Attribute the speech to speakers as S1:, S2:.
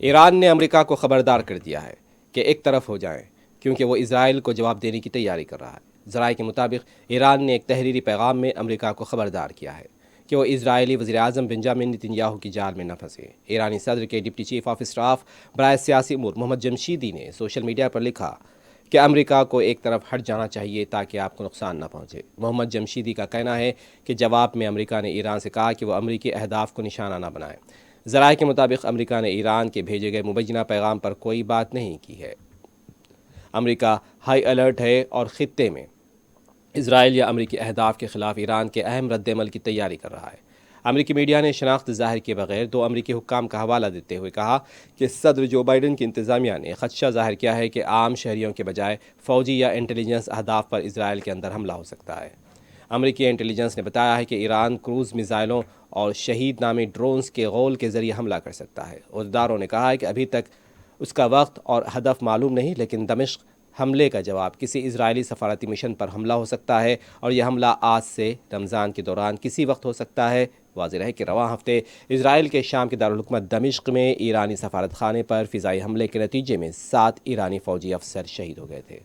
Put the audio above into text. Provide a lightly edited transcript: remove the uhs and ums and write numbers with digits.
S1: ایران نے امریکہ کو خبردار کر دیا ہے کہ ایک طرف ہو جائیں، کیونکہ وہ اسرائیل کو جواب دینے کی تیاری کر رہا ہے۔ ذرائع کے مطابق ایران نے ایک تحریری پیغام میں امریکہ کو خبردار کیا ہے کہ وہ اسرائیلی وزیراعظم بنجامن نتن یاہو کی جال میں نہ پھنسے۔ ایرانی صدر کے ڈپٹی چیف آف اسٹاف برائے سیاسی امور محمد جمشیدی نے سوشل میڈیا پر لکھا کہ امریکہ کو ایک طرف ہٹ جانا چاہیے تاکہ آپ کو نقصان نہ پہنچے۔ محمد جمشیدی کا کہنا ہے کہ جواب میں امریکہ نے ایران سے کہا کہ وہ امریکی اہداف کو نشانہ نہ بنائے۔ ذرائع کے مطابق امریکہ نے ایران کے بھیجے گئے مبینہ پیغام پر کوئی بات نہیں کی ہے۔ امریکہ ہائی الرٹ ہے اور خطے میں اسرائیل یا امریکی اہداف کے خلاف ایران کے اہم رد عمل کی تیاری کر رہا ہے۔ امریکی میڈیا نے شناخت ظاہر کیے بغیر دو امریکی حکام کا حوالہ دیتے ہوئے کہا کہ صدر جو بائیڈن کی انتظامیہ نے خدشہ ظاہر کیا ہے کہ عام شہریوں کے بجائے فوجی یا انٹیلیجنس اہداف پر اسرائیل کے اندر حملہ ہو سکتا ہے۔ امریکی انٹیلیجنس نے بتایا ہے کہ ایران کروز میزائلوں اور شہید نامی ڈرونز کے غول کے ذریعے حملہ کر سکتا ہے۔ عہدیداروں نے کہا ہے کہ ابھی تک اس کا وقت اور ہدف معلوم نہیں، لیکن دمشق حملے کا جواب کسی اسرائیلی سفارتی مشن پر حملہ ہو سکتا ہے اور یہ حملہ آج سے رمضان کے دوران کسی وقت ہو سکتا ہے۔ واضح ہے کہ رواں ہفتے اسرائیل کے شام کے دارالحکومت دمشق میں ایرانی سفارت خانے پر فضائی حملے کے نتیجے میں 7 ایرانی فوجی افسر شہید ہو گئے تھے۔